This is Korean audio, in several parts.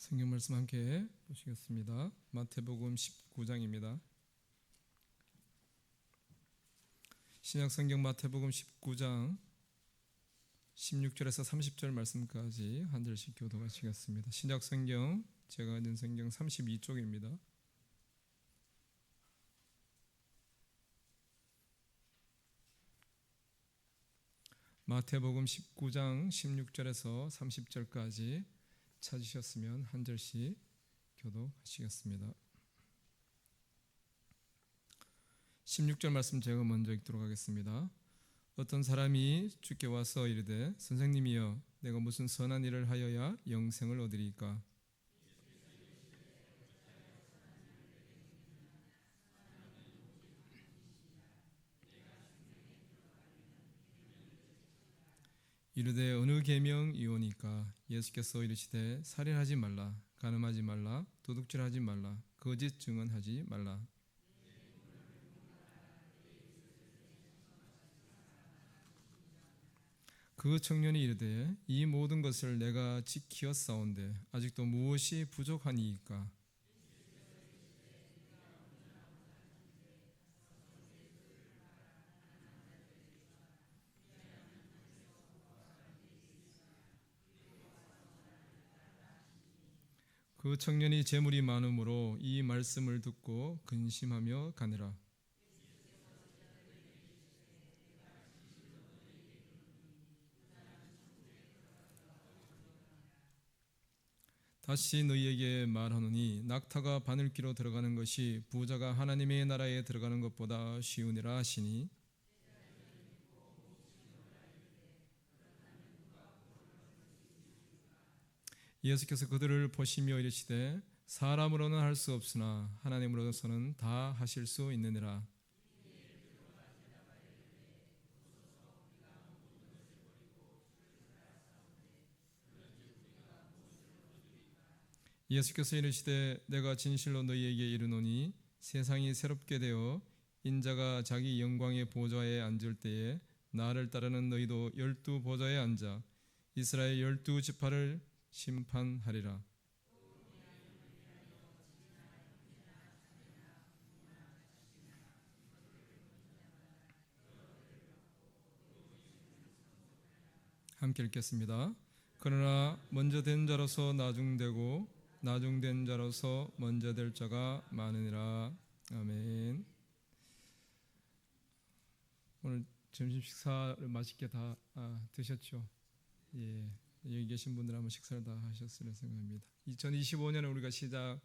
성경 말씀 함께 보시겠습니다. 마태복음 19장입니다. 신약 성경 마태복음 19장 16절에서 30절 말씀까지 한 절씩 교독하시겠습니다. 신약 성경 제가 있는 성경 32쪽입니다. 마태복음 19장 16절에서 30절까지 찾으셨으면 한 절씩 교독하시겠습니다. 16절 말씀 제가 먼저 읽도록 하겠습니다. 어떤 사람이 주께 와서 이르되 선생님이여 내가 무슨 선한 일을 하여야 영생을 얻으리까? 이르되 어느 계명이오니까? 예수께서 이르시되 살인하지 말라, 간음하지 말라, 도둑질하지 말라, 거짓 증언하지 말라. 그 청년이 이르되 이 모든 것을 내가 지키었사온데 아직도 무엇이 부족하니이까? 그 청년이 재물이 많으므로 이 말씀을 듣고 근심하며 가느라. 다시 너희에게 말하노니 낙타가 바늘귀로 들어가는 것이 부자가 하나님의 나라에 들어가는 것보다 쉬우니라 하시니, 예수께서 그들을 보시며 이르시되 사람으로는 할 수 없으나 하나님으로서는 다 하실 수 있느니라. 예수께서 이르시되 내가 진실로 너희에게 이르노니 세상이 새롭게 되어 인자가 자기 영광의 보좌에 앉을 때에 나를 따르는 너희도 12 보좌에 앉아 이스라엘 12 지파를 심판하리라. 함께 읽겠습니다. 그러나 먼저 된 자로서 나중되고 나중된 자로서 먼저 될 자가 많으니라. 아멘. 오늘 점심 식사를 맛있게 다 드셨죠? 예, 여기 계신 분들 아마 식사를 다 하셨으리라 생각합니다. 2025년에 우리가 시작한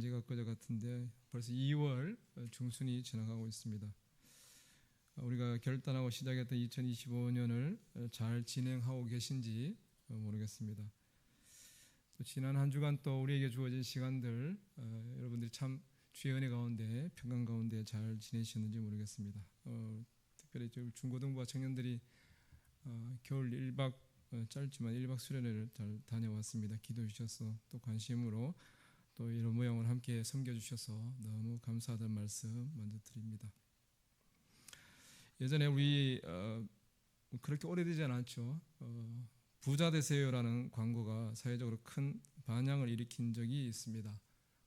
지가 그저 같은데 벌써 2월 중순이 지나가고 있습니다. 우리가 결단하고 시작했던 2025년을 잘 진행하고 계신지 모르겠습니다. 또 지난 한 주간 또 우리에게 주어진 시간들 여러분들이 참 주의 은혜 가운데 평강 가운데 잘 지내셨는지 모르겠습니다. 특별히 중고등부와 청년들이 겨울 1박 짧지만 1박 수련회를 잘 다녀왔습니다. 기도해 주셔서 또 관심으로 또 이런 모양을 함께 섬겨주셔서 너무 감사하다는 말씀 먼저 드립니다. 예전에 우리 그렇게 오래되지 않았죠. 부자 되세요라는 광고가 사회적으로 큰 반향을 일으킨 적이 있습니다.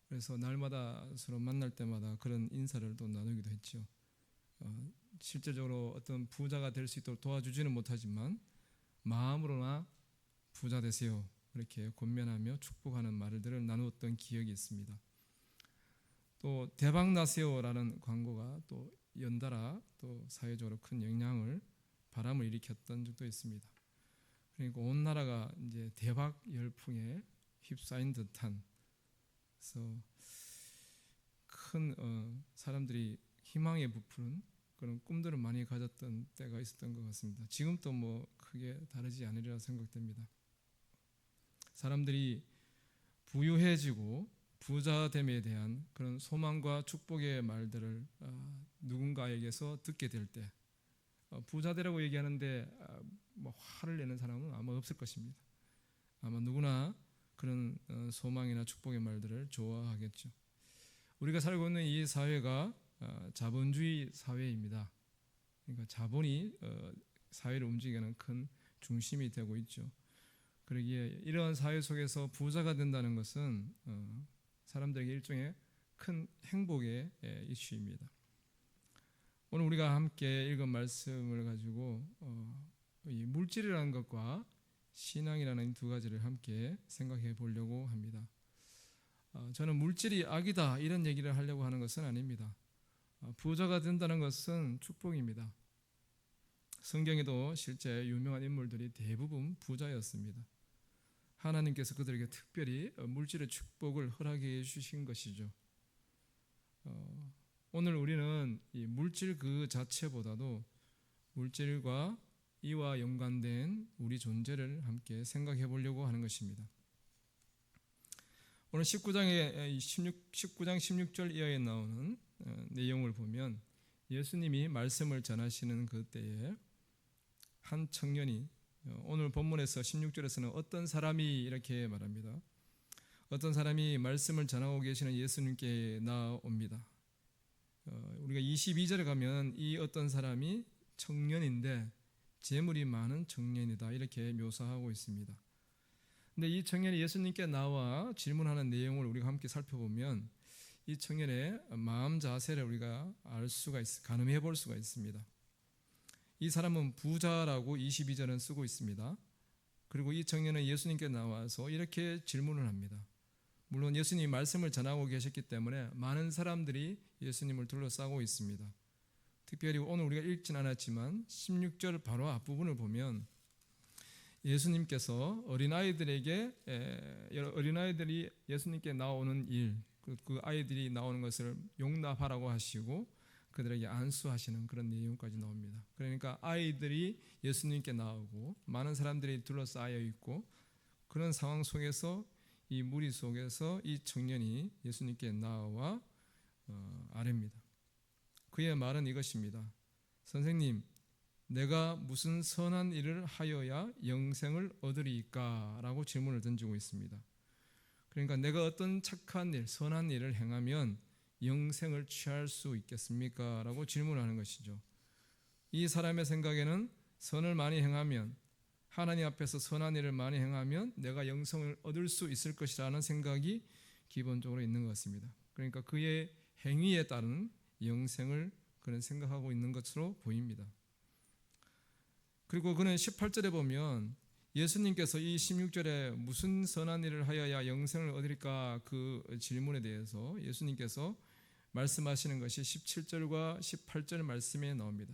그래서 날마다 서로 만날 때마다 그런 인사를 또 나누기도 했죠. 실제적으로 어떤 부자가 될 수 있도록 도와주지는 못하지만 마음으로나 부자 되세요 이렇게 권면하며 축복하는 말들을 나누었던 기억이 있습니다. 또 대박 나세요라는 광고가 또 연달아 또 사회적으로 큰 영향을 바람을 일으켰던 적도 있습니다. 그러니까 온 나라가 이제 대박 열풍에 휩싸인 듯한, 그래서 큰 사람들이 희망에 부푸는 그런 꿈들을 많이 가졌던 때가 있었던 것 같습니다. 지금도 뭐 크게 다르지 않으리라 생각됩니다. 사람들이 부유해지고 부자됨에 대한 그런 소망과 축복의 말들을 누군가에게서 듣게 될 때 부자되라고 얘기하는데 뭐 화를 내는 사람은 아마 없을 것입니다. 아마 누구나 그런 소망이나 축복의 말들을 좋아하겠죠. 우리가 살고 있는 이 사회가 자본주의 사회입니다. 그러니까 자본이 사회를 움직이는 큰 중심이 되고 있죠. 그러기에 이러한 사회 속에서 부자가 된다는 것은 사람들에게 일종의 큰 행복의 이슈입니다. 오늘 우리가 함께 읽은 말씀을 가지고 이 물질이라는 것과 신앙이라는 두 가지를 함께 생각해 보려고 합니다. 저는 물질이 악이다 이런 얘기를 하려고 하는 것은 아닙니다. 부자가 된다는 것은 축복입니다. 성경에도 실제 유명한 인물들이 대부분 부자였습니다. 하나님께서 그들에게 특별히 물질의 축복을 허락해 주신 것이죠. 오늘 우리는 이 물질 그 자체보다도 물질과 이와 연관된 우리 존재를 함께 생각해 보려고 하는 것입니다. 오늘 19장 16절 이하에 나오는 내용을 보면 예수님이 말씀을 전하시는 그때에 한 청년이, 오늘 본문에서 16절에서는 어떤 사람이 이렇게 말합니다. 어떤 사람이 말씀을 전하고 계시는 예수님께 나옵니다. 우리가 22절에 가면 이 어떤 사람이 청년인데 재물이 많은 청년이다 이렇게 묘사하고 있습니다. 근데 이 청년이 예수님께 나와 질문하는 내용을 우리가 함께 살펴보면 이 청년의 마음 자세를 우리가 가늠해 볼 수가 있습니다. 이 사람은 부자라고 22절은 쓰고 있습니다. 그리고 이 청년은 예수님께 나와서 이렇게 질문을 합니다. 물론 예수님이 말씀을 전하고 계셨기 때문에 많은 사람들이 예수님을 둘러싸고 있습니다. 특별히 오늘 우리가 읽진 않았지만 16절 바로 앞부분을 보면 예수님께서 어린아이들이 예수님께 나오는 일, 그 아이들이 나오는 것을 용납하라고 하시고 그들에게 안수하시는 그런 내용까지 나옵니다. 그러니까 아이들이 예수님께 나오고 많은 사람들이 둘러싸여 있고 그런 상황 속에서 이 무리 속에서 이 청년이 예수님께 나와 아뢰입니다. 그의 말은 이것입니다. 선생님, 내가 무슨 선한 일을 하여야 영생을 얻으리까? 라고 질문을 던지고 있습니다. 그러니까 내가 어떤 착한 일, 선한 일을 행하면 영생을 취할 수 있겠습니까? 라고 질문하는 것이죠. 이 사람의 생각에는 선을 많이 행하면, 하나님 앞에서 선한 일을 많이 행하면 내가 영생을 얻을 수 있을 것이라는 생각이 기본적으로 있는 것 같습니다. 그러니까 그의 행위에 따른 영생을 그는 생각하고 있는 것으로 보입니다. 그리고 그는 18절에 보면 예수님께서 이 16절에 무슨 선한 일을 하여야 영생을 얻을까 그 질문에 대해서 예수님께서 말씀하시는 것이 17절과 18절 말씀에 나옵니다.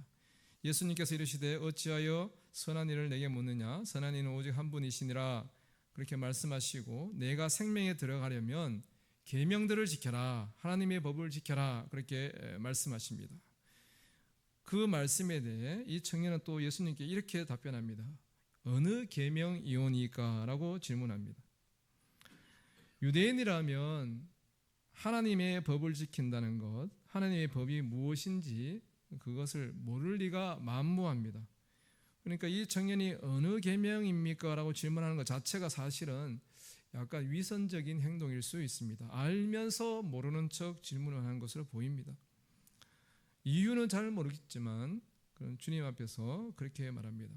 예수님께서 이르시되 어찌하여 선한 일을 내게 묻느냐? 선한 이는 오직 한 분이시니라. 그렇게 말씀하시고 내가 생명에 들어가려면 계명들을 지켜라. 하나님의 법을 지켜라. 그렇게 말씀하십니다. 그 말씀에 대해 이 청년은 또 예수님께 이렇게 답변합니다. 어느 계명이오니까? 라고 질문합니다. 유대인이라면 하나님의 법을 지킨다는 것, 하나님의 법이 무엇인지 그것을 모를 리가 만무합니다. 그러니까 이 청년이 어느 계명입니까? 라고 질문하는 것 자체가 사실은 약간 위선적인 행동일 수 있습니다. 알면서 모르는 척 질문을 하는 것으로 보입니다. 이유는 잘 모르겠지만 주님 앞에서 그렇게 말합니다.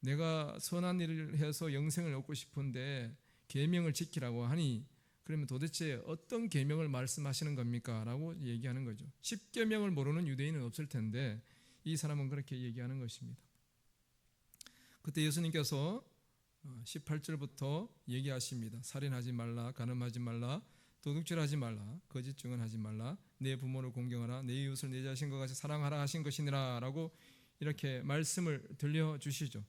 내가 선한 일을 해서 영생을 얻고 싶은데 계명을 지키라고 하니 그러면 도대체 어떤 계명을 말씀하시는 겁니까? 라고 얘기하는 거죠. 10계명을 모르는 유대인은 없을 텐데 이 사람은 그렇게 얘기하는 것입니다. 그때 예수님께서 18절부터 얘기하십니다. 살인하지 말라, 간음하지 말라, 도둑질하지 말라, 거짓 증언하지 말라, 내 부모를 공경하라, 내 이웃을 내 자신과 같이 사랑하라 하신 것이니라 라고 이렇게 말씀을 들려주시죠.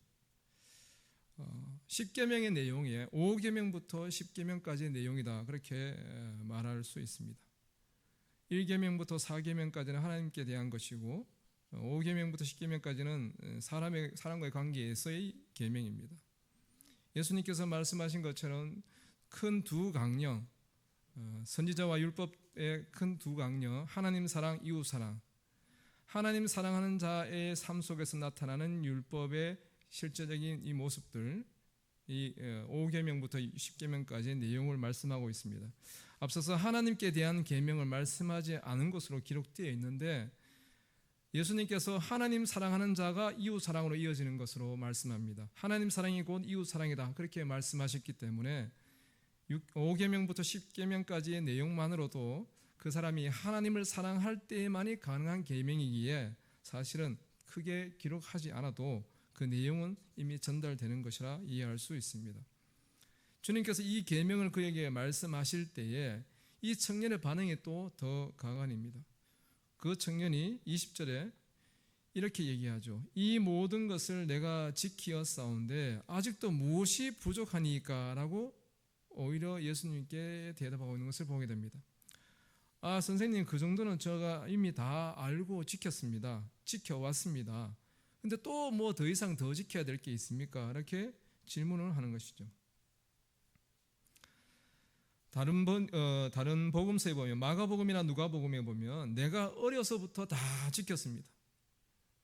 10계명의 내용이 5계명부터 10계명까지의 내용이다 그렇게 말할 수 있습니다. 1계명부터 4계명까지는 하나님께 대한 것이고 5계명부터 10계명까지는 사람과의 관계에서의 계명입니다. 예수님께서 말씀하신 것처럼 큰 두 강령, 선지자와 율법의 큰 두 강령, 하나님 사랑, 이웃 사랑, 하나님 사랑하는 자의 삶 속에서 나타나는 율법의 실제적인 이 모습들, 이 5계명부터 10계명까지의 내용을 말씀하고 있습니다. 앞서서 하나님께 대한 계명을 말씀하지 않은 것으로 기록되어 있는데 예수님께서 하나님 사랑하는 자가 이웃 사랑으로 이어지는 것으로 말씀합니다. 하나님 사랑이 곧 이웃 사랑이다, 그렇게 말씀하셨기 때문에 5계명부터 10계명까지의 내용만으로도 그 사람이 하나님을 사랑할 때만이 가능한 계명이기에 사실은 크게 기록하지 않아도 그 내용은 이미 전달되는 것이라 이해할 수 있습니다. 주님께서 이 계명을 그에게 말씀하실 때에 이 청년의 반응이 또 더 가관입니다. 그 청년이 20절에 이렇게 얘기하죠. 이 모든 것을 내가 지키었사온데 아직도 무엇이 부족하니까? 라고 오히려 예수님께 대답하고 있는 것을 보게 됩니다. 선생님, 그 정도는 제가 이미 다 알고 지켰습니다. 지켜왔습니다. 근데 또 뭐 더 이상 더 지켜야 될 게 있습니까? 이렇게 질문을 하는 것이죠. 다른 복음서에 보면, 마가복음이나 누가복음에 보면 내가 어려서부터 다 지켰습니다.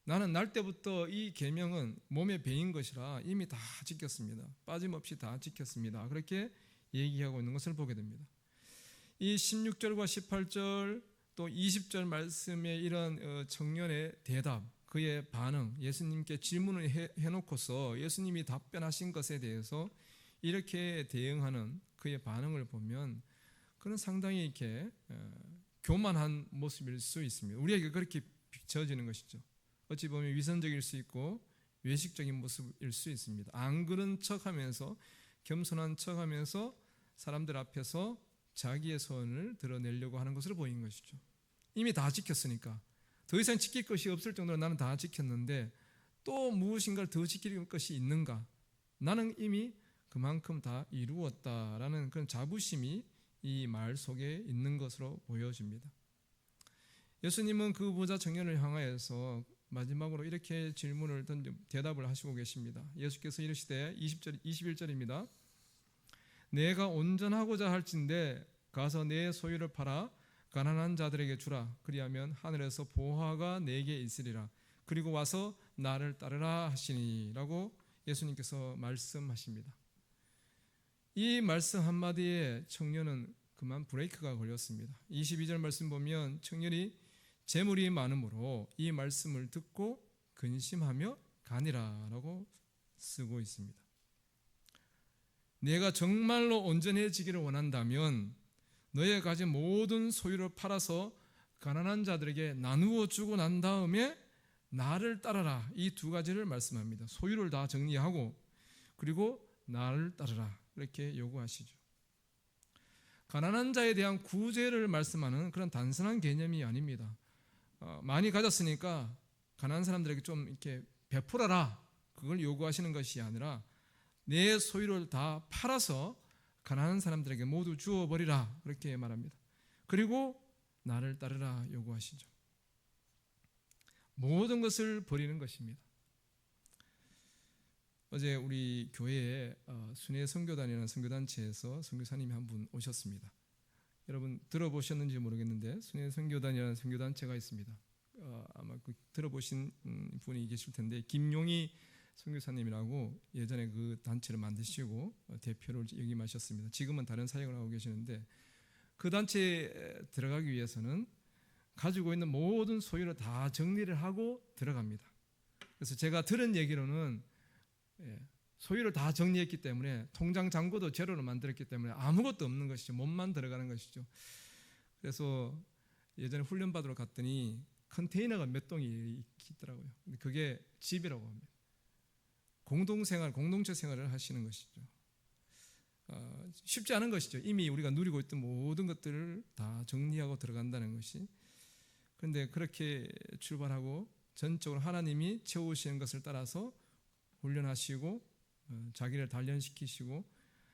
나는 날 때부터 이 계명은 몸에 배인 것이라 이미 다 지켰습니다. 빠짐없이 다 지켰습니다. 그렇게 얘기하고 있는 것을 보게 됩니다. 이 16절과 18절 또 20절 말씀의 이런 청년의 대답, 그의 반응, 예수님께 질문을 해놓고서 예수님이 답변하신 것에 대해서 이렇게 대응하는 그의 반응을 보면 그는 상당히 이렇게 교만한 모습일 수 있습니다. 우리에게 그렇게 비춰지는 것이죠. 어찌 보면 위선적일 수 있고 외식적인 모습일 수 있습니다. 안 그런 척하면서, 겸손한 척하면서 사람들 앞에서 자기의 소원을 드러내려고 하는 것으로 보이는 것이죠. 이미 다 지켰으니까 더 이상 지킬 것이 없을 정도로 나는 다 지켰는데 또 무엇인가를 더 지킬 것이 있는가? 나는 이미 그만큼 다 이루었다라는 그런 자부심이 이 말 속에 있는 것으로 보여집니다. 예수님은 그 부자 청년을 향하여서 마지막으로 이렇게 질문을 대답을 하시고 계십니다. 예수께서 이르시되 21절입니다. 내가 온전하고자 할진대 가서 내 소유를 팔아 가난한 자들에게 주라. 그리하면 하늘에서 보화가 내게 있으리라. 그리고 와서 나를 따르라 하시니 라고 예수님께서 말씀하십니다. 이 말씀 한마디에 청년은 그만 브레이크가 걸렸습니다. 22절 말씀 보면 청년이 재물이 많으므로 이 말씀을 듣고 근심하며 가니라 라고 쓰고 있습니다. 내가 정말로 온전해지기를 원한다면 너의 가진 모든 소유를 팔아서 가난한 자들에게 나누어 주고 난 다음에 나를 따르라. 이 두 가지를 말씀합니다. 소유를 다 정리하고 그리고 나를 따르라. 이렇게 요구하시죠. 가난한 자에 대한 구제를 말씀하는 그런 단순한 개념이 아닙니다. 많이 가졌으니까 가난한 사람들에게 좀 이렇게 베풀어라. 그걸 요구하시는 것이 아니라 내 소유를 다 팔아서 가난한 사람들에게 모두 주어버리라. 그렇게 말합니다. 그리고 나를 따르라 요구하시죠. 모든 것을 버리는 것입니다. 어제 우리 교회에 순회 선교단이라는 선교단체에서 선교사님이 한 분 오셨습니다. 여러분 들어보셨는지 모르겠는데 순회 선교단이라는 선교단체가 있습니다. 아마 들어보신 분이 계실 텐데 김용희 선교사님이라고 예전에 그 단체를 만드시고 대표를 역임하셨습니다. 지금은 다른 사역을 하고 계시는데 그 단체에 들어가기 위해서는 가지고 있는 모든 소유를 다 정리를 하고 들어갑니다. 그래서 제가 들은 얘기로는 소유를 다 정리했기 때문에 통장 잔고도 제로로 만들었기 때문에 아무것도 없는 것이죠. 몸만 들어가는 것이죠. 그래서 예전에 훈련 받으러 갔더니 컨테이너가 몇 동이 있더라고요. 근데 그게 집이라고 합니다. 공동생활, 공동체 생활을 하시는 것이죠. 쉽지 않은 것이죠. 이미 우리가 누리고 있던 모든 것들을 다 정리하고 들어간다는 것이. 그런데 그렇게 출발하고 전적으로 하나님이 채우시는 것을 따라서 훈련하시고 자기를 단련시키시고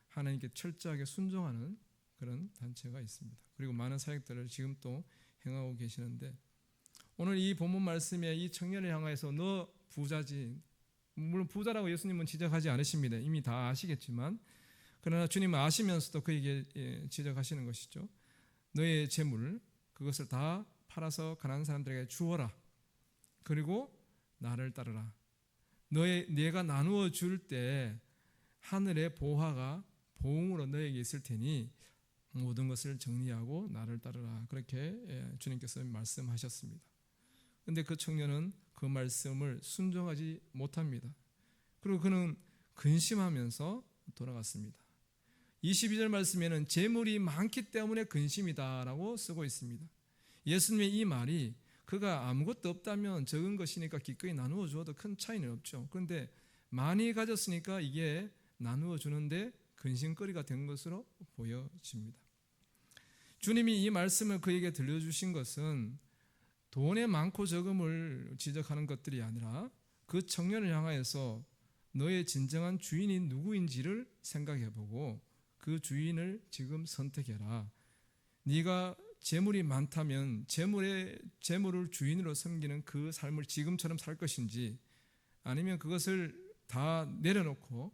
하나님께 철저하게 순종하는 그런 단체가 있습니다. 그리고 많은 사역들을 지금 또 행하고 계시는데 오늘 이 본문 말씀에 이 청년을 향해서 너 부자지, 물론 부자라고 예수님은 지적하지 않으십니다. 이미 다 아시겠지만 그러나 주님은 아시면서도 그에게 지적하시는 것이죠. 너의 재물 그것을 다 팔아서 가난한 사람들에게 주어라. 그리고 나를 따르라. 내가 나누어 줄 때 하늘의 보화가 보응으로 너에게 있을 테니 모든 것을 정리하고 나를 따르라. 그렇게 주님께서 말씀하셨습니다. 근데 그 청년은 그 말씀을 순종하지 못합니다. 그리고 그는 근심하면서 돌아갔습니다. 22절 말씀에는 재물이 많기 때문에 근심이다라고 쓰고 있습니다. 예수님의 이 말이 그가 아무것도 없다면 적은 것이니까 기꺼이 나누어 주어도 큰 차이는 없죠. 그런데 많이 가졌으니까 이게 나누어 주는데 근심거리가 된 것으로 보여집니다. 주님이 이 말씀을 그에게 들려주신 것은 돈의 많고 적음을 지적하는 것들이 아니라 그 청년을 향하여서 너의 진정한 주인이 누구인지를 생각해보고 그 주인을 지금 선택해라. 네가 재물이 많다면 재물을 주인으로 섬기는 그 삶을 지금처럼 살 것인지, 아니면 그것을 다 내려놓고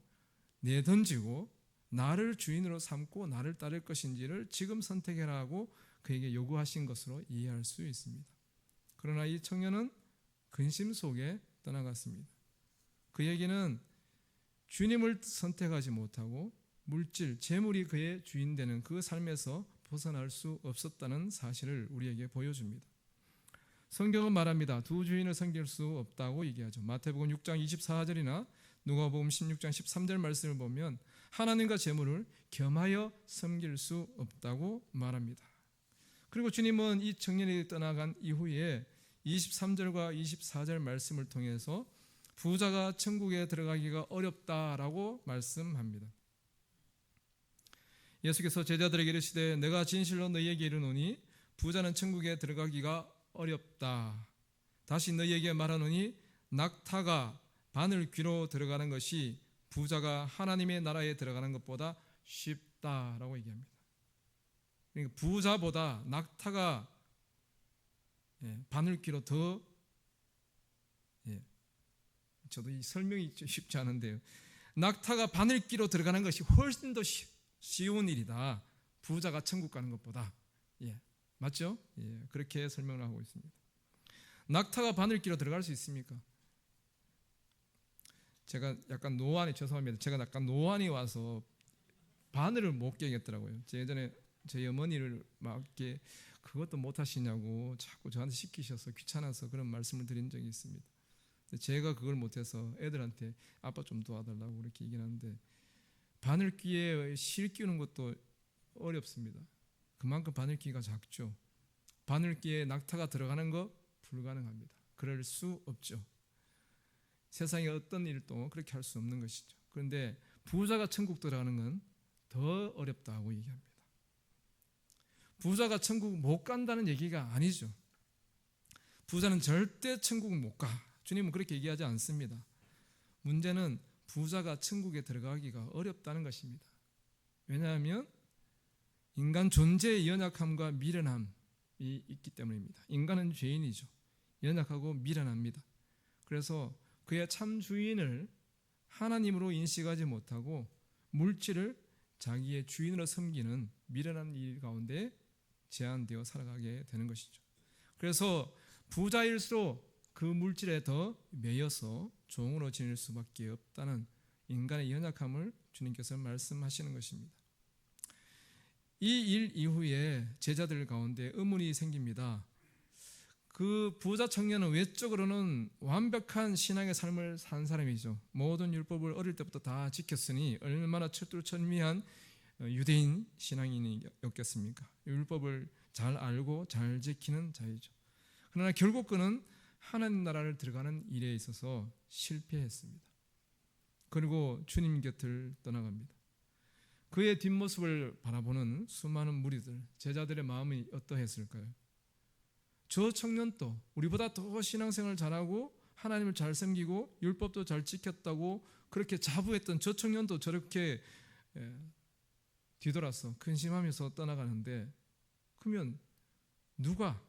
내던지고 나를 주인으로 삼고 나를 따를 것인지를 지금 선택해라 하고 그에게 요구하신 것으로 이해할 수 있습니다. 그러나 이 청년은 근심 속에 떠나갔습니다. 그에게는 주님을 선택하지 못하고 물질, 재물이 그의 주인 되는 그 삶에서 벗어날 수 없었다는 사실을 우리에게 보여줍니다. 성경은 말합니다. 두 주인을 섬길 수 없다고 얘기하죠. 마태복음 6장 24절이나 누가복음 16장 13절 말씀을 보면 하나님과 재물을 겸하여 섬길 수 없다고 말합니다. 그리고 주님은 이 청년이 떠나간 이후에 23절과 24절 말씀을 통해서 부자가 천국에 들어가기가 어렵다라고 말씀합니다. 예수께서 제자들에게 이르시되 내가 진실로 너희에게 이르노니 부자는 천국에 들어가기가 어렵다. 다시 너희에게 말하노니 낙타가 바늘 귀로 들어가는 것이 부자가 하나님의 나라에 들어가는 것보다 쉽다라고 얘기합니다. 그러니까 부자보다 낙타가 바늘귀로 더, 저도 이 설명이 쉽지 않은데요. 낙타가 바늘귀로 들어가는 것이 훨씬 더 쉬운 일이다. 부자가 천국 가는 것보다. 맞죠? 그렇게 설명을 하고 있습니다. 낙타가 바늘귀로 들어갈 수 있습니까? 제가 약간 노안이 와서 바늘을 못 깨겠더라고요. 예전에 저희 어머니를 막 이렇게 그것도 못 하시냐고 자꾸 저한테 시키셔서 귀찮아서 그런 말씀을 드린 적이 있습니다. 제가 그걸 못해서 애들한테 아빠 좀 도와달라고 그렇게 얘기를 하는데, 바늘귀에 실 끼우는 것도 어렵습니다. 그만큼 바늘귀가 작죠. 바늘귀에 낙타가 들어가는 거 불가능합니다. 그럴 수 없죠. 세상의 어떤 일도 그렇게 할 수 없는 것이죠. 그런데 부자가 천국 들어가는 건 더 어렵다고 얘기합니다. 부자가 천국 못 간다는 얘기가 아니죠. 부자는 절대 천국 못 가. 주님은 그렇게 얘기하지 않습니다. 문제는 부자가 천국에 들어가기가 어렵다는 것입니다. 왜냐하면 인간 존재의 연약함과 미련함이 있기 때문입니다. 인간은 죄인이죠. 연약하고 미련합니다. 그래서 그의 참 주인을 하나님으로 인식하지 못하고 물질을 자기의 주인으로 섬기는 미련한 일 가운데 제한되어 살아가게 되는 것이죠. 그래서 부자일수록 그 물질에 더 매여서 종으로 지낼 수밖에 없다는 인간의 연약함을 주님께서 말씀하시는 것입니다. 이 일 이후에 제자들 가운데 의문이 생깁니다. 그 부자 청년은 외적으로는 완벽한 신앙의 삶을 산 사람이죠. 모든 율법을 어릴 때부터 다 지켰으니 얼마나 철두철미한 유대인 신앙인이었겠습니까? 율법을 잘 알고 잘 지키는 자이죠. 그러나 결국 그는 하나님 나라를 들어가는 일에 있어서 실패했습니다. 그리고 주님 곁을 떠나갑니다. 그의 뒷모습을 바라보는 수많은 무리들, 제자들의 마음이 어떠했을까요? 저 청년도 우리보다 더 신앙생활을 잘하고 하나님을 잘 섬기고 율법도 잘 지켰다고 그렇게 자부했던 저 청년도 저렇게 뒤돌아서 근심하면서 떠나가는데, 그러면 누가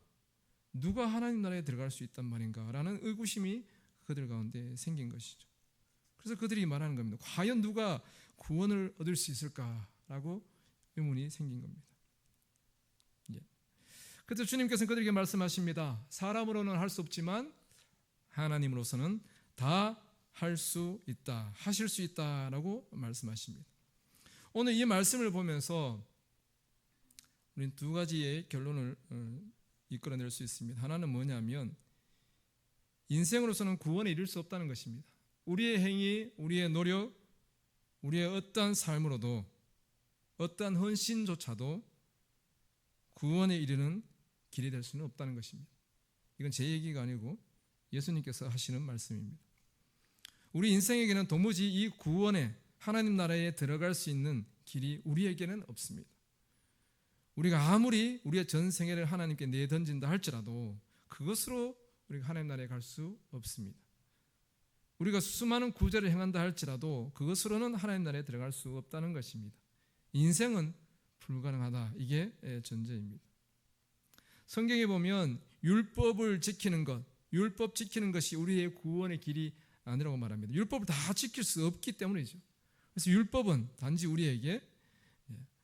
하나님 나라에 들어갈 수 있단 말인가 라는 의구심이 그들 가운데 생긴 것이죠. 그래서 그들이 말하는 겁니다. 과연 누가 구원을 얻을 수 있을까라고 의문이 생긴 겁니다. 그때 주님께서는 그들에게 말씀하십니다. 사람으로는 할 수 없지만 하나님으로서는 다 할 수 있다, 하실 수 있다라고 말씀하십니다. 오늘 이 말씀을 보면서 우리는 두 가지의 결론을 이끌어낼 수 있습니다. 하나는 뭐냐면 인생으로서는 구원에 이를 수 없다는 것입니다. 우리의 행위, 우리의 노력, 우리의 어떠한 삶으로도 어떠한 헌신조차도 구원에 이르는 길이 될 수는 없다는 것입니다. 이건 제 얘기가 아니고 예수님께서 하시는 말씀입니다. 우리 인생에게는 도무지 이 구원에 하나님 나라에 들어갈 수 있는 길이 우리에게는 없습니다. 우리가 아무리 우리의 전 생애를 하나님께 내던진다 할지라도 그것으로 우리가 하나님 나라에 갈 수 없습니다. 우리가 수많은 구제를 행한다 할지라도 그것으로는 하나님 나라에 들어갈 수 없다는 것입니다. 인생은 불가능하다. 이게 전제입니다. 성경에 보면 율법을 지키는 것, 율법 지키는 것이 우리의 구원의 길이 아니라고 말합니다. 율법을 다 지킬 수 없기 때문이죠. 그래서 율법은 단지 우리에게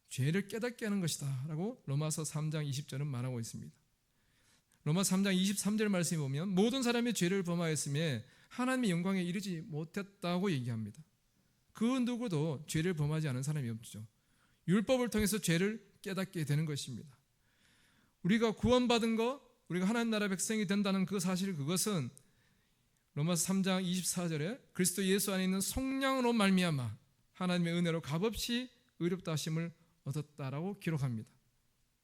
죄를 깨닫게 하는 것이다 라고 로마서 3장 20절은 말하고 있습니다. 로마서 3장 23절 말씀에 보면 모든 사람이 죄를 범하였음에 하나님의 영광에 이르지 못했다고 얘기합니다. 그 누구도 죄를 범하지 않은 사람이 없죠. 율법을 통해서 죄를 깨닫게 되는 것입니다. 우리가 구원받은 것, 우리가 하나님 나라 백성이 된다는 그 사실, 그것은 로마서 3장 24절에 그리스도 예수 안에 있는 성령으로 말미암아 하나님의 은혜로 값없이 의롭다 하심을 얻었다라고 기록합니다.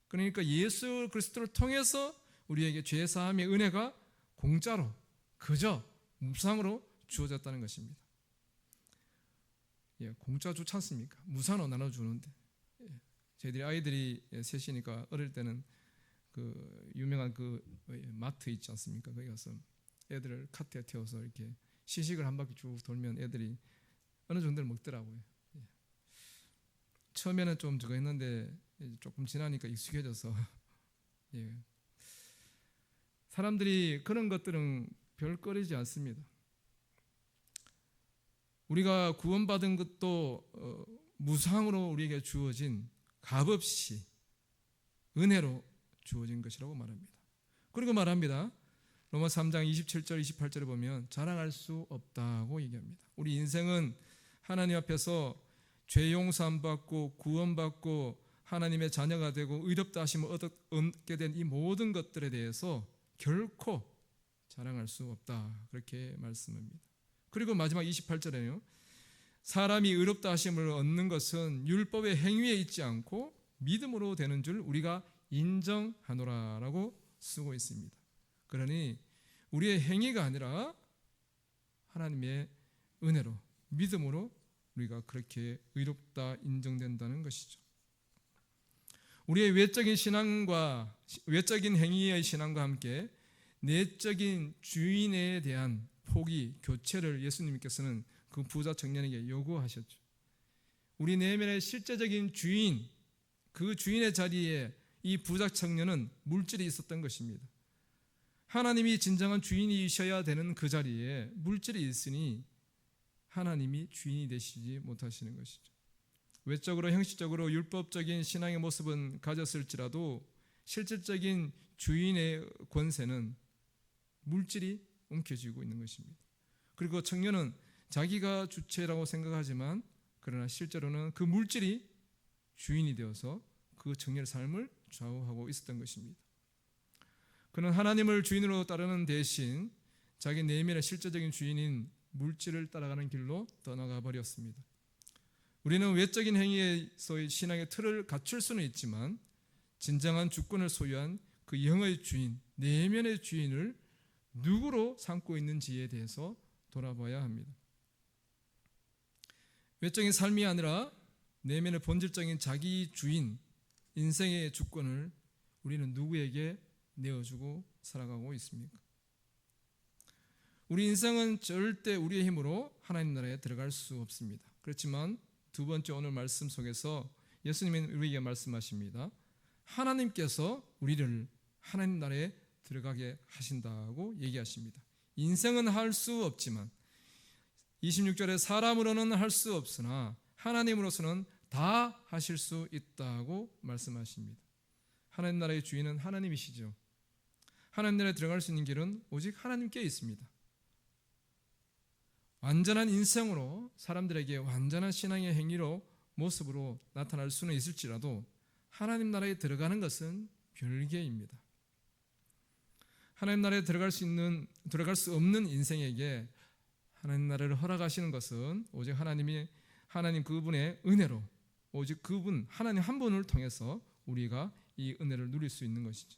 그러니까 예수 그리스도를 통해서 우리에게 죄 사함의 은혜가 공짜로, 그저 무상으로 주어졌다는 것입니다. 공짜 좋지 않습니까? 무상으로 나눠주는데. 저희들이 아이들이 셋이니까 어릴 때는 그 유명한 그 마트 있지 않습니까? 거기 가서 애들을 카트에 태워서 이렇게 시식을 한 바퀴 쭉 돌면 애들이 어느 정도를 먹더라고요. 처음에는 좀 저거 했는데 조금 지나니까 익숙해져서 사람들이 그런 것들은 별거리지 않습니다. 우리가 구원받은 것도 무상으로 우리에게 주어진 값없이 은혜로 주어진 것이라고 말합니다. 그리고 말합니다. 로마서 3장 27절 28절에 보면 자랑할 수 없다고 얘기합니다. 우리 인생은 하나님 앞에서 죄 용서함 받고 구원받고 하나님의 자녀가 되고 의롭다 하심을 얻게 된 이 모든 것들에 대해서 결코 자랑할 수 없다. 그렇게 말씀합니다. 그리고 마지막 28절에요. 사람이 의롭다 하심을 얻는 것은 율법의 행위에 있지 않고 믿음으로 되는 줄 우리가 인정하노라라고 쓰고 있습니다. 그러니 우리의 행위가 아니라 하나님의 은혜로, 믿음으로 우리가 그렇게 의롭다 인정된다는 것이죠. 우리의 외적인 신앙과 외적인 행위의 신앙과 함께 내적인 주인에 대한 포기, 교체를 예수님께서는 그 부자 청년에게 요구하셨죠. 우리 내면의 실제적인 주인, 그 주인의 자리에 이 부자 청년은 물질이 있었던 것입니다. 하나님이 진정한 주인이셔야 되는 그 자리에 물질이 있으니 하나님이 주인이 되시지 못하시는 것이죠. 외적으로 형식적으로 율법적인 신앙의 모습은 가졌을지라도 실질적인 주인의 권세는 물질이 움켜쥐고 있는 것입니다. 그리고 청년은 자기가 주체라고 생각하지만 그러나 실제로는 그 물질이 주인이 되어서 그 청년의 삶을 좌우하고 있었던 것입니다. 그는 하나님을 주인으로 따르는 대신 자기 내면의 실제적인 주인인 물질을 따라가는 길로 떠나가 버렸습니다. 우리는 외적인 행위에서의 신앙의 틀을 갖출 수는 있지만 진정한 주권을 소유한 그 영의 주인, 내면의 주인을 누구로 삼고 있는지에 대해서 돌아봐야 합니다. 외적인 삶이 아니라 내면의 본질적인 자기 주인, 인생의 주권을 우리는 누구에게 내어주고 살아가고 있습니까? 우리 인생은 절대 우리의 힘으로 하나님 나라에 들어갈 수 없습니다. 그렇지만 두 번째 오늘 말씀 속에서 예수님은 우리에게 말씀하십니다. 하나님께서 우리를 하나님 나라에 들어가게 하신다고 얘기하십니다. 인생은 할 수 없지만 26절에 사람으로는 할 수 없으나 하나님으로서는 다 하실 수 있다고 말씀하십니다. 하나님 나라의 주인은 하나님이시죠. 하나님 나라에 들어갈 수 있는 길은 오직 하나님께 있습니다. 완전한 인생으로 사람들에게 완전한 신앙의 행위로 모습으로 나타날 수는 있을지라도 하나님 나라에 들어가는 것은 별개입니다. 하나님 나라에 들어갈 수 없는 인생에게 하나님 나라를 허락하시는 것은 오직 하나님 그분의 은혜로, 오직 그분 하나님 한 분을 통해서 우리가 이 은혜를 누릴 수 있는 것이죠.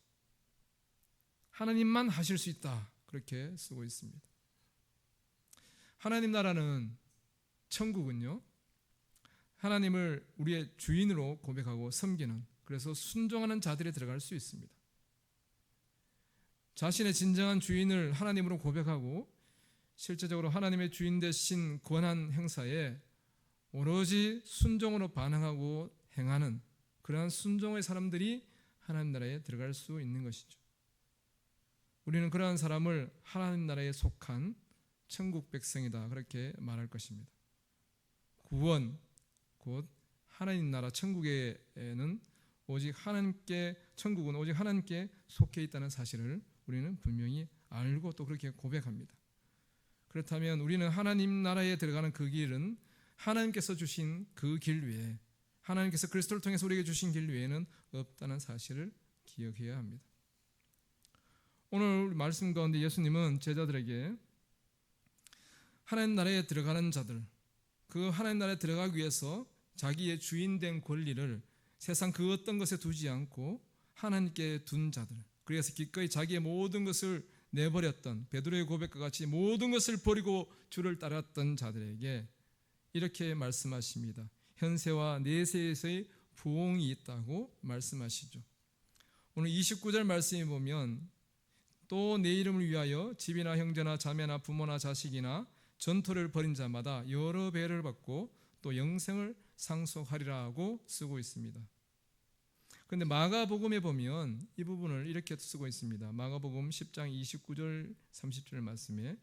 하나님만 하실 수 있다, 그렇게 쓰고 있습니다. 하나님 나라는, 천국은요, 하나님을 우리의 주인으로 고백하고 섬기는, 그래서 순종하는 자들이 들어갈 수 있습니다. 자신의 진정한 주인을 하나님으로 고백하고 실제적으로 하나님의 주인 되신 권한 행사에 오로지 순종으로 반응하고 행하는 그러한 순종의 사람들이 하나님 나라에 들어갈 수 있는 것이죠. 우리는 그러한 사람을 하나님 나라에 속한 천국 백성이다, 그렇게 말할 것입니다. 구원, 곧 하나님 나라 천국에는 오직 하나님께, 천국은 오직 하나님께 속해 있다는 사실을 우리는 분명히 알고 또 그렇게 고백합니다. 그렇다면 우리는 하나님 나라에 들어가는 그 길은 하나님께서 주신 그 길 외에, 하나님께서 그리스도를 통해서 우리에게 주신 길 외에는 없다는 사실을 기억해야 합니다. 오늘 말씀 가운데 예수님은 제자들에게 하나님 나라에 들어가는 자들, 그 하나님 나라에 들어가기 위해서 자기의 주인된 권리를 세상 그 어떤 것에 두지 않고 하나님께 둔 자들, 그래서 기꺼이 자기의 모든 것을 내버렸던 베드로의 고백과 같이 모든 것을 버리고 주를 따랐던 자들에게 이렇게 말씀하십니다. 현세와 내세에서의 부흥이 있다고 말씀하시죠. 오늘 29절 말씀에 보면 또 내 이름을 위하여 집이나 형제나 자매나 부모나 자식이나 전토를 벌인 자마다 여러 배를 받고 또 영생을 상속하리라고 쓰고 있습니다. 그런데 마가복음에 보면 이 부분을 이렇게 쓰고 있습니다. 마가복음 10장 29절 30절 말씀에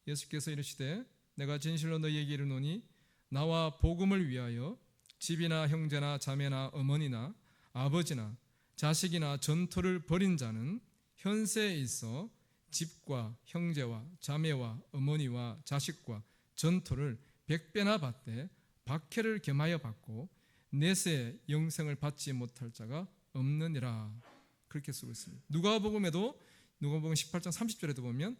예수께서 이르시되 내가 진실로 너희에게 이르노니 나와 복음을 위하여 집이나 형제나 자매나 어머니나 아버지나 자식이나 전토를 벌인 자는 현세에 있어 집과 형제와 자매와 어머니와 자식과 전토를 100배나 받되 박해를 겸하여 받고 내세에 영생을 받지 못할 자가 없느니라, 그렇게 쓰고 있습니다. 누가복음 18장 30절에도 보면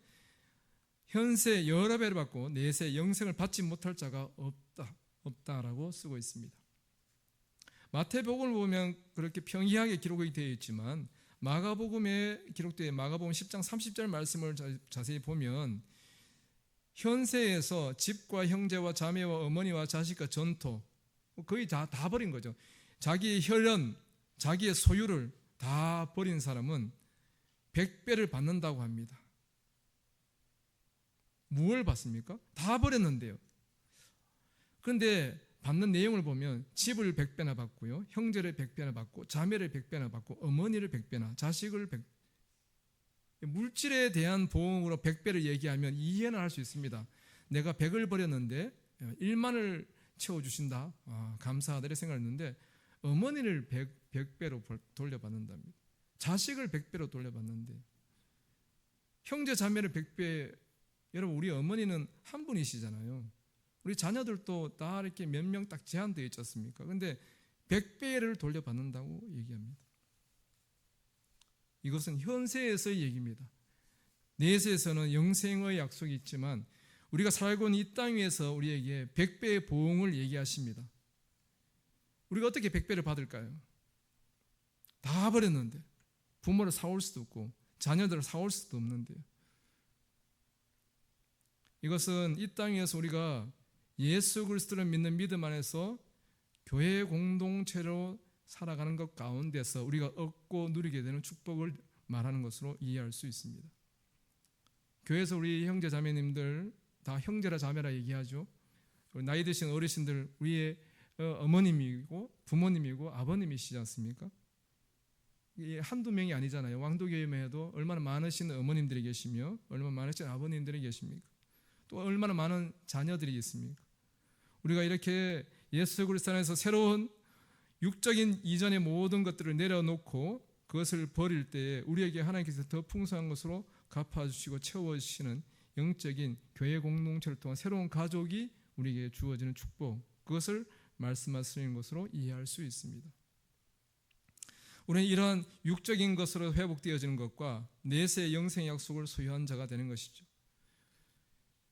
현세 여러 배를 받고 내세 영생을 받지 못할 자가 없다라고 쓰고 있습니다. 마태복음을 보면 그렇게 평이하게 기록이 되어 있지만 마가복음에 기록된 마가복음 10장 30절 말씀을 자세히 보면 현세에서 집과 형제와 자매와 어머니와 자식과 전토 거의 다 버린 거죠. 자기의 혈연, 자기의 소유를 다 버린 사람은 100배를 받는다고 합니다. 무엇을 받습니까? 다 버렸는데요. 그런데 받는 내용을 보면 집을 100배나 받고요, 형제를 100배나 받고 자매를 100배나 받고 어머니를 100배나 자식을 100, 물질에 대한 보응으로 100배를 얘기하면 이해는 할 수 있습니다. 내가 100을 버렸는데 1만을 채워주신다, 감사하다 이렇게 생각했는데 어머니를 100배로 돌려받는답니다. 자식을 100배로 돌려받는데 형제 자매를 100배, 여러분 우리 어머니는 한 분이시잖아요. 우리 자녀들도 다 이렇게 몇 명 딱 제한되어 있지 않습니까? 그런데 100배를 돌려받는다고 얘기합니다. 이것은 현세에서의 얘기입니다. 내세에서는 영생의 약속이 있지만 우리가 살고 있는 이 땅 위에서 우리에게 100배의 보응을 얘기하십니다. 우리가 어떻게 100배를 받을까요? 다 버렸는데 부모를 사올 수도 없고 자녀들을 사올 수도 없는데요. 이것은 이 땅 위에서 우리가 예수 그리스도를 믿는 믿음 안에서 교회 공동체로 살아가는 것 가운데서 우리가 얻고 누리게 되는 축복을 말하는 것으로 이해할 수 있습니다. 교회에서 우리 형제 자매님들 다 형제라 자매라 얘기하죠. 나이 드신 어르신들 우리의 어머님이고 부모님이고 아버님이시지 않습니까? 한두 명이 아니잖아요. 왕도교회만 해도 얼마나 많으신 어머님들이 계시며 얼마나 많으신 아버님들이 계십니까? 또 얼마나 많은 자녀들이 있습니까? 우리가 이렇게 예수 그리스도 안에서 새로운 육적인 이전의 모든 것들을 내려놓고 그것을 버릴 때에 우리에게 하나님께서 더 풍성한 것으로 갚아주시고 채워주시는 영적인 교회 공동체를 통한 새로운 가족이 우리에게 주어지는 축복, 그것을 말씀하시는 것으로 이해할 수 있습니다. 우리는 이러한 육적인 것으로 회복되어지는 것과 내세의 영생의 약속을 소유한 자가 되는 것이죠.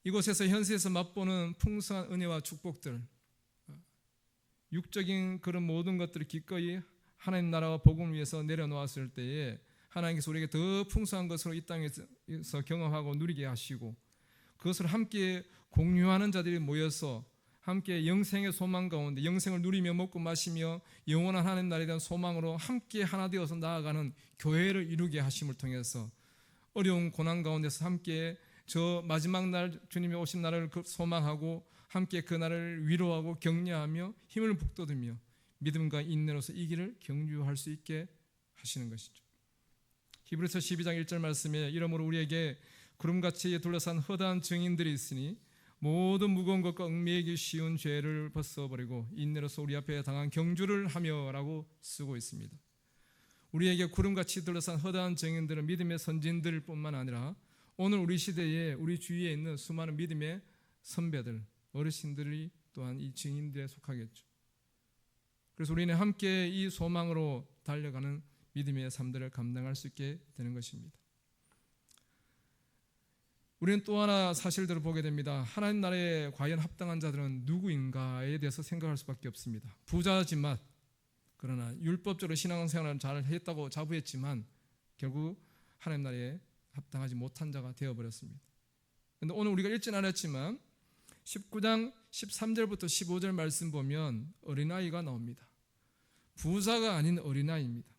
이곳에서 현세에서 맛보는 풍성한 은혜와 축복들, 육적인 그런 모든 것들을 기꺼이 하나님 나라와 복음을 위해서 내려놓았을 때에 하나님께서 우리에게 더 풍성한 것으로 이 땅에서 경험하고 누리게 하시고, 그것을 함께 공유하는 자들이 모여서 함께 영생의 소망 가운데 영생을 누리며 먹고 마시며 영원한 하나님 나라에 대한 소망으로 함께 하나 되어서 나아가는 교회를 이루게 하심을 통해서 어려운 고난 가운데서 함께 저 마지막 날 주님이 오신 날을 소망하고 함께 그 날을 위로하고 격려하며 힘을 북돋으며 믿음과 인내로서 이 길을 경주할 수 있게 하시는 것이죠. 히브리서 12장 1절 말씀에 이러므로 우리에게 구름같이 둘러싼 허다한 증인들이 있으니 모든 무거운 것과 얽매이기 쉬운 죄를 벗어버리고 인내로서 우리 앞에 당한 경주를 하며 라고 쓰고 있습니다. 우리에게 구름같이 둘러싼 허다한 증인들은 믿음의 선진들 뿐만 아니라 오늘 우리 시대에 우리 주위에 있는 수많은 믿음의 선배들, 어르신들이 또한 이 증인들에 속하겠죠. 그래서 우리는 함께 이 소망으로 달려가는 믿음의 삶들을 감당할 수 있게 되는 것입니다. 우리는 또 하나 사실들을 보게 됩니다. 하나님 나라에 과연 합당한 자들은 누구인가에 대해서 생각할 수밖에 없습니다. 부자지만, 그러나 율법적으로 신앙생활을 잘 했다고 자부했지만 결국 하나님 나라에 합당하지 못한 자가 되어버렸습니다. 그런데 오늘 우리가 읽진 않았지만 19장 13절부터 15절 말씀 보면 어린아이가 나옵니다. 부자가 아닌 어린아이입니다.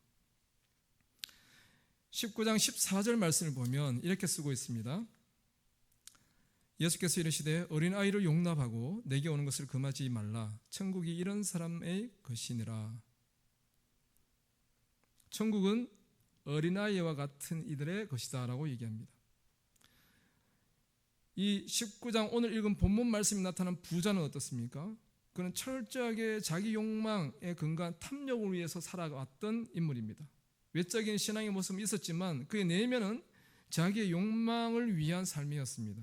19장 14절 말씀을 보면 이렇게 쓰고 있습니다. 예수께서 이르시되 어린아이를 용납하고 내게 오는 것을 금하지 말라. 천국이 이런 사람의 것이니라. 천국은 어린아이와 같은 이들의 것이다 라고 얘기합니다. 이 19장 오늘 읽은 본문 말씀이 나타난 부자는 어떻습니까? 그는 철저하게 자기 욕망에 근거한 탐욕을 위해서 살아왔던 인물입니다. 외적인 신앙의 모습은 있었지만 그의 내면은 자기의 욕망을 위한 삶이었습니다.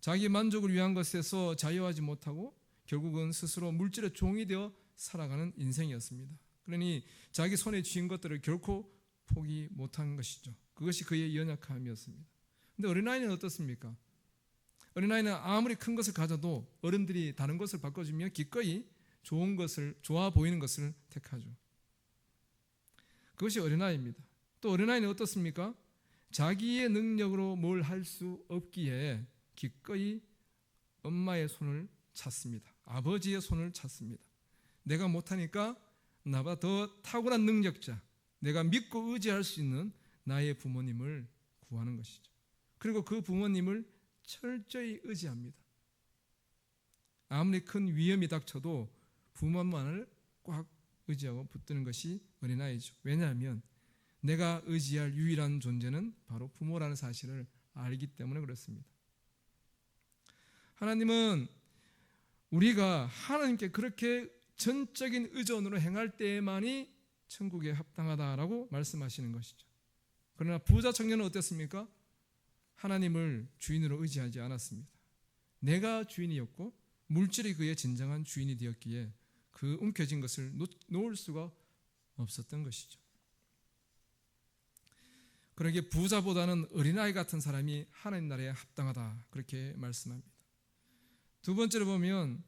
자기 만족을 위한 것에서 자유하지 못하고 결국은 스스로 물질의 종이 되어 살아가는 인생이었습니다. 그러니 자기 손에 쥐인 것들을 결코 포기 못한 것이죠. 그것이 그의 연약함이었습니다. 그런데 어린아이는 어떻습니까? 어린아이는 아무리 큰 것을 가져도 어른들이 다른 것을 바꿔주며 기꺼이 좋은 것을, 좋아 보이는 것을 택하죠. 그것이 어린아이입니다. 또 어린아이는 어떻습니까? 자기의 능력으로 뭘 할 수 없기에 기꺼이 엄마의 손을 찾습니다. 아버지의 손을 찾습니다. 내가 못하니까 나보다 더 탁월한 능력자, 내가 믿고 의지할 수 있는 나의 부모님을 구하는 것이죠. 그리고 그 부모님을 철저히 의지합니다. 아무리 큰 위험이 닥쳐도 부모만을 꽉 의지하고 붙드는 것이 어린아이죠. 왜냐하면 내가 의지할 유일한 존재는 바로 부모라는 사실을 알기 때문에 그렇습니다. 하나님은 우리가 하나님께 그렇게 전적인 의존으로 행할 때만이 천국에 합당하다라고 말씀하시는 것이죠. 그러나 부자 청년은 어땠습니까? 하나님을 주인으로 의지하지 않았습니다. 내가 주인이었고 물질이 그의 진정한 주인이 되었기에 그 움켜진 것을 놓을 수가 없었던 것이죠. 그러기에 부자보다는 어린아이 같은 사람이 하나님 나라에 합당하다 그렇게 말씀합니다. 두 번째로 보면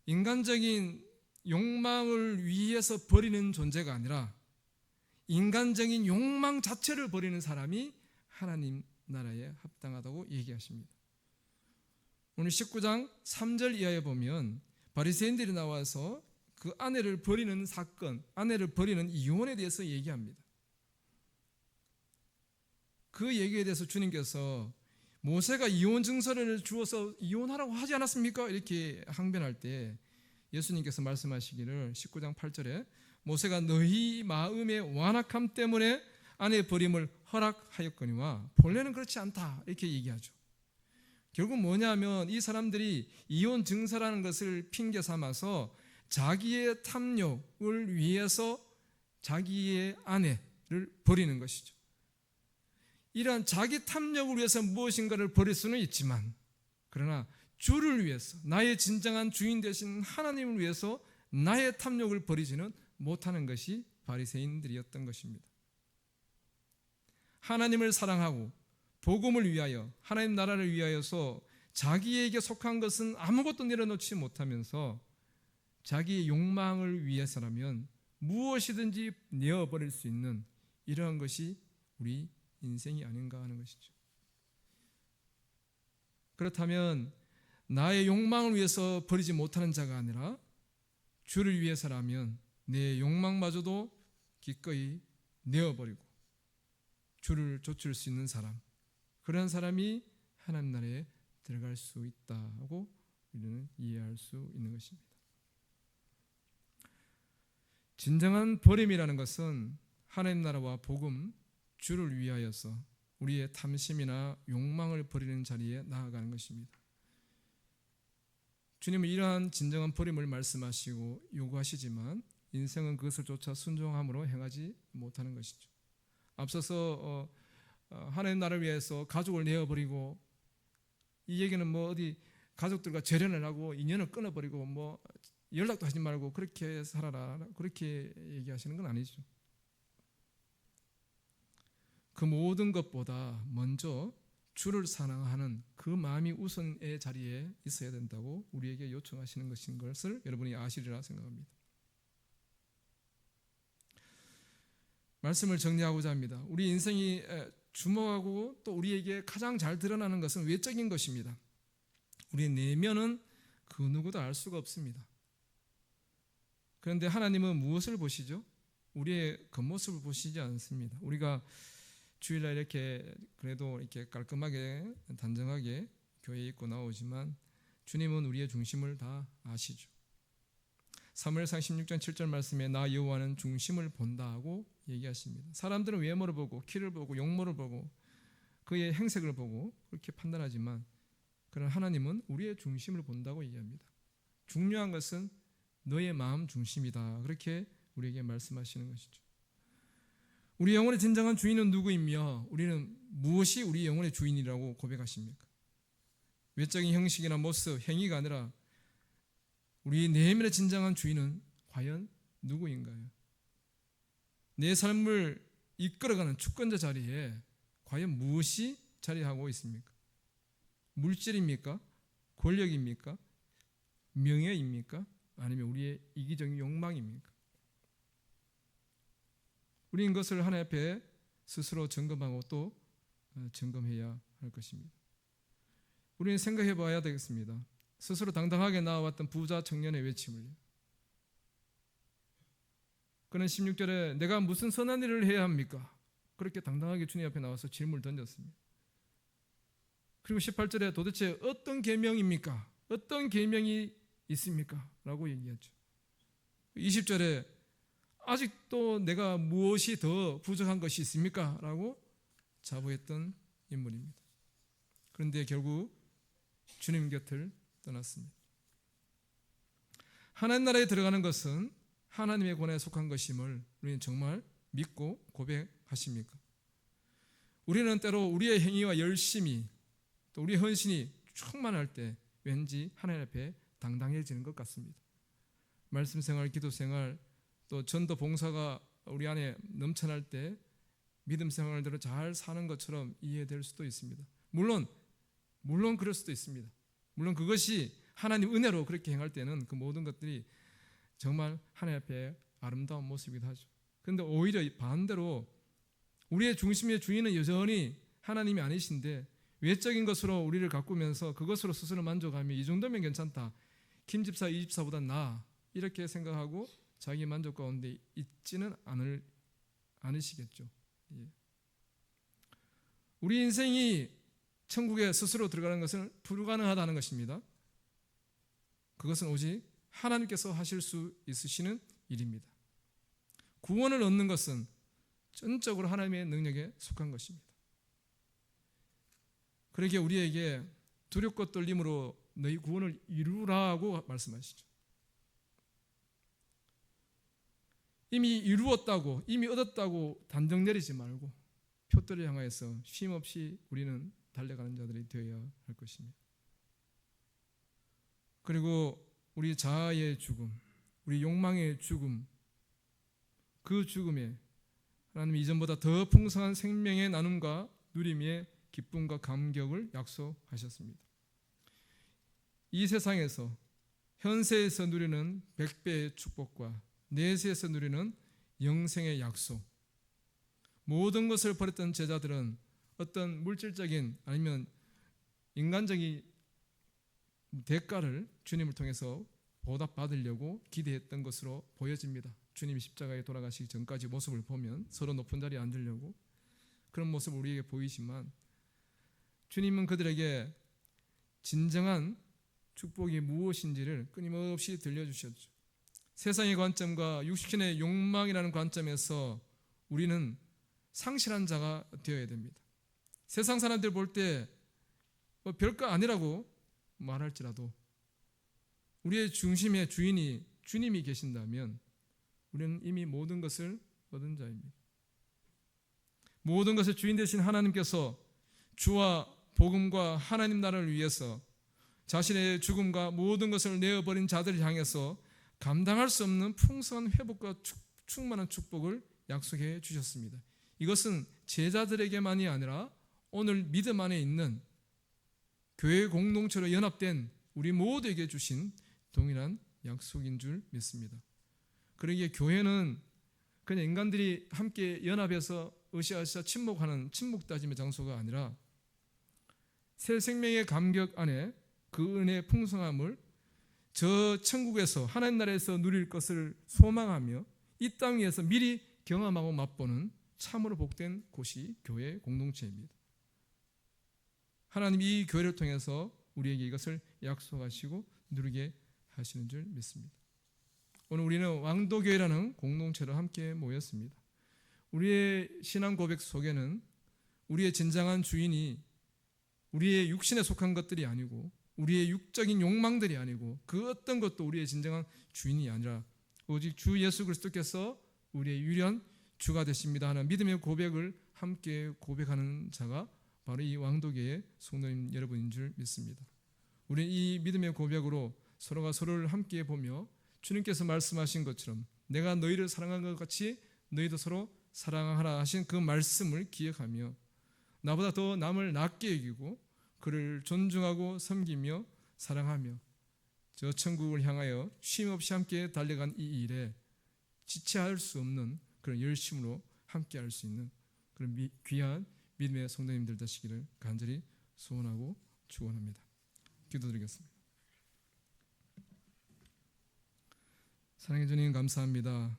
인간적인 욕망을 위해서 버리는 존재가 아니라 인간적인 욕망 자체를 버리는 사람이 하나님 나라에 합당하다고 얘기하십니다. 오늘 19장 3절 이하에 보면 바리새인들이 나와서 그 아내를 버리는 사건, 아내를 버리는 이혼에 대해서 얘기합니다. 그 얘기에 대해서 주님께서 모세가 이혼 증서를 주어서 이혼하라고 하지 않았습니까? 이렇게 항변할 때 예수님께서 말씀하시기를 19장 8절에 모세가 너희 마음의 완악함 때문에 아내 버림을 허락하였거니와 본래는 그렇지 않다 이렇게 얘기하죠. 결국 뭐냐면 이 사람들이 이혼 증서라는 것을 핑계 삼아서 자기의 탐욕을 위해서 자기의 아내를 버리는 것이죠. 이러한 자기 탐욕을 위해서 무엇인가를 버릴 수는 있지만 그러나 주를 위해서 나의 진정한 주인 되신 하나님을 위해서 나의 탐욕을 버리지는 못하는 것이 바리새인들이었던 것입니다. 하나님을 사랑하고 복음을 위하여 하나님 나라를 위하여서 자기에게 속한 것은 아무것도 내려놓지 못하면서 자기의 욕망을 위해서라면 무엇이든지 내어버릴 수 있는 이러한 것이 우리 인생이 아닌가 하는 것이죠. 그렇다면 나의 욕망을 위해서 버리지 못하는 자가 아니라 주를 위해서라면 내 욕망마저도 기꺼이 내어버리고 주를 좇을 수 있는 사람, 그런 사람이 하나님 나라에 들어갈 수 있다고 우리는 이해할 수 있는 것입니다. 진정한 버림이라는 것은 하나님 나라와 복음, 주를 위하여서 우리의 탐심이나 욕망을 버리는 자리에 나아가는 것입니다. 주님은 이러한 진정한 버림을 말씀하시고 요구하시지만 인생은 그것을 조차 순종함으로 행하지 못하는 것이죠. 앞서서 하나님 나라를 위해서 가족을 내어버리고, 이 얘기는 뭐 어디 가족들과 재련을 하고 인연을 끊어버리고 뭐 연락도 하지 말고 그렇게 살아라, 그렇게 얘기하시는 건 아니죠. 그 모든 것보다 먼저 주를 사랑하는 그 마음이 우선의 자리에 있어야 된다고 우리에게 요청하시는 것인 것을 여러분이 아시리라 생각합니다. 말씀을 정리하고자 합니다. 우리 인생이 주목하고 또 우리에게 가장 잘 드러나는 것은 외적인 것입니다. 우리의 내면은 그 누구도 알 수가 없습니다. 그런데 하나님은 무엇을 보시죠? 우리의 겉모습을 보시지 않습니다. 우리가 주일날 이렇게 그래도 이렇게 깔끔하게 단정하게 교회에 입고 나오지만 주님은 우리의 중심을 다 아시죠. 사무엘상 16장 7절 말씀에 나 여호와는 중심을 본다 하고 얘기하십니다. 사람들은 외모를 보고 키를 보고 용모를 보고 그의 행색을 보고 그렇게 판단하지만 그러나 하나님은 우리의 중심을 본다고 얘기합니다. 중요한 것은 너의 마음 중심이다, 그렇게 우리에게 말씀하시는 것이죠. 우리 영혼의 진정한 주인은 누구이며 우리는 무엇이 우리 영혼의 주인이라고 고백하십니까? 외적인 형식이나 모습, 행위가 아니라 우리 내면의 진정한 주인은 과연 누구인가요? 내 삶을 이끌어가는 주권자 자리에 과연 무엇이 자리하고 있습니까? 물질입니까? 권력입니까? 명예입니까? 아니면 우리의 이기적인 욕망입니까? 우리는 그것을 하나님 앞에 스스로 점검하고 또 점검해야 할 것입니다. 우리는 생각해 봐야 되겠습니다. 스스로 당당하게 나와왔던 부자 청년의 외침을요. 그는 16절에 내가 무슨 선한 일을 해야 합니까? 그렇게 당당하게 주님 앞에 나와서 질문을 던졌습니다. 그리고 18절에 도대체 어떤 계명입니까? 어떤 계명이 있습니까? 라고 얘기하죠. 20절에 아직도 내가 무엇이 더 부족한 것이 있습니까? 라고 자부했던 인물입니다. 그런데 결국 주님 곁을 떠났습니다. 하나님 나라에 들어가는 것은 하나님의 권한에 속한 것임을 우리는 정말 믿고 고백하십니까? 우리는 때로 우리의 행위와 열심이 또 우리의 헌신이 충만할 때 왠지 하나님 앞에 당당해지는 것 같습니다. 말씀 생활, 기도 생활, 또 전도 봉사가 우리 안에 넘쳐날 때 믿음 생활대로 잘 사는 것처럼 이해될 수도 있습니다. 물론 그럴 수도 있습니다. 물론 그것이 하나님 은혜로 그렇게 행할 때는 그 모든 것들이 정말 하나님 앞에 아름다운 모습이기도 하죠. 그런데 오히려 반대로 우리의 중심의 주인은 여전히 하나님이 아니신데 외적인 것으로 우리를 가꾸면서 그것으로 스스로 만족하며 이 정도면 괜찮다, 김집사 이집사보다 나아, 이렇게 생각하고 자기 만족 가운데 있지는 않으시겠죠. 예. 우리 인생이 천국에 스스로 들어가는 것은 불가능하다는 것입니다. 그것은 오직 하나님께서 하실 수 있으시는 일입니다. 구원을 얻는 것은 전적으로 하나님의 능력에 속한 것입니다. 그러기에 우리에게 두렵고 떨림으로 너희 구원을 이루라고 말씀하시죠. 이미 이루었다고, 이미 얻었다고 단정 내리지 말고 표대를 향하여서 쉼없이 우리는 달려가는 자들이 되어야 할 것입니다. 그리고 우리 자아의 죽음, 우리 욕망의 죽음, 그 죽음에 하나님 이전보다 더 풍성한 생명의 나눔과 누림의 기쁨과 감격을 약속하셨습니다. 이 세상에서 현세에서 누리는 100배의 축복과 내세에서 누리는 영생의 약속, 모든 것을 버렸던 제자들은 어떤 물질적인 아니면 인간적인 대가를 주님을 통해서 보답받으려고 기대했던 것으로 보여집니다. 주님이 십자가에 돌아가시기 전까지 모습을 보면 서로 높은 자리에 앉으려고 그런 모습을 우리에게 보이지만, 주님은 그들에게 진정한 축복이 무엇인지를 끊임없이 들려주셨죠. 세상의 관점과 육신의 욕망이라는 관점에서 우리는 상실한 자가 되어야 됩니다. 세상 사람들 볼 때 별거 아니라고 말할지라도 우리의 중심의 주인이 주님이 계신다면 우리는 이미 모든 것을 얻은 자입니다. 모든 것의 주인 되신 하나님께서 주와 복음과 하나님 나라를 위해서 자신의 죽음과 모든 것을 내어버린 자들을 향해서 감당할 수 없는 풍성한 회복과 충만한 축복을 약속해 주셨습니다. 이것은 제자들에게만이 아니라 오늘 믿음 안에 있는 교회 공동체로 연합된 우리 모두에게 주신 동일한 약속인 줄 믿습니다. 그러기에 교회는 그냥 인간들이 함께 연합해서 으쌰으쌰 침묵하는 침묵 다짐의 장소가 아니라 새 생명의 감격 안에 그 은혜의 풍성함을 저 천국에서 하나님 나라에서 누릴 것을 소망하며 이 땅 위에서 미리 경험하고 맛보는 참으로 복된 곳이 교회 공동체입니다. 하나님 이 교회를 통해서 우리에게 이것을 약속하시고 누리게 하시는 줄 믿습니다. 오늘 우리는 왕도교회라는 공동체로 함께 모였습니다. 우리의 신앙 고백 속에는 우리의 진정한 주인이 우리의 육신에 속한 것들이 아니고 우리의 육적인 욕망들이 아니고 그 어떤 것도 우리의 진정한 주인이 아니라 오직 주 예수 그리스도께서 우리의 유일한 주가 되십니다 하는 믿음의 고백을 함께 고백하는 자가 바로 이 왕도교의 성도님 여러분인 줄 믿습니다. 우리는 이 믿음의 고백으로 서로가 서로를 함께 보며 주님께서 말씀하신 것처럼 내가 너희를 사랑한 것 같이 너희도 서로 사랑하라 하신 그 말씀을 기억하며 나보다 더 남을 낮게 여기고 그를 존중하고 섬기며 사랑하며 저 천국을 향하여 쉼없이 함께 달려간 이 일에 지체할 수 없는 그런 열심으로 함께 할 수 있는 그런 귀한 믿음의 성도님들 되시기를 간절히 소원하고 축원합니다. 기도드리겠습니다. 사랑해 주님 감사합니다.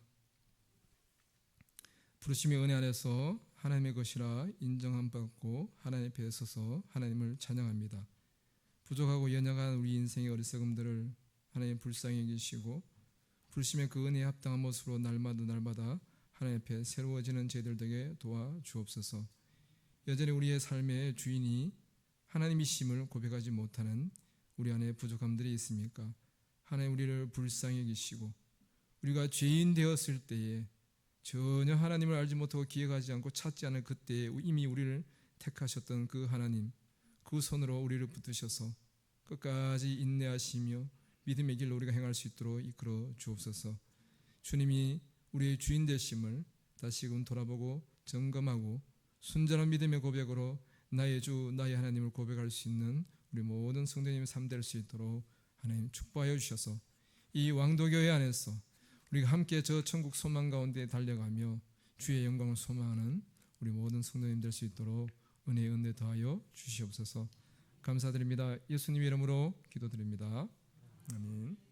부르심의 은혜 안에서 하나님의 것이라 인정함 받고 하나님 앞에 서서 하나님을 찬양합니다. 부족하고 연약한 우리 인생의 어리석음들을 하나님 불쌍히 여기시고 부르심의 그 은혜에 합당한 모습으로 날마다 하나님 앞에 새로워지는 저희들 되게 도와주옵소서. 여전히 우리의 삶의 주인이 하나님이심을 고백하지 못하는 우리 안에 부족함들이 있습니까? 하나님 우리를 불쌍히 여기시고 우리가 죄인 되었을 때에 전혀 하나님을 알지 못하고 기억하지 않고 찾지 않을 그때에 이미 우리를 택하셨던 그 하나님, 그 손으로 우리를 붙드셔서 끝까지 인내하시며 믿음의 길로 우리가 행할 수 있도록 이끌어 주옵소서. 주님이 우리의 주인 되심을 다시금 돌아보고 점검하고 순전한 믿음의 고백으로 나의 주 나의 하나님을 고백할 수 있는 우리 모든 성도님의 삶 될 수 있도록 하나님 축복하여 주셔서 이 왕도교회 안에서 우리가 함께 저 천국 소망 가운데 달려가며 주의 영광을 소망하는 우리 모든 성도님 될 수 있도록 은혜의 은혜 더하여 주시옵소서. 감사드립니다. 예수님 이름으로 기도드립니다. 아멘.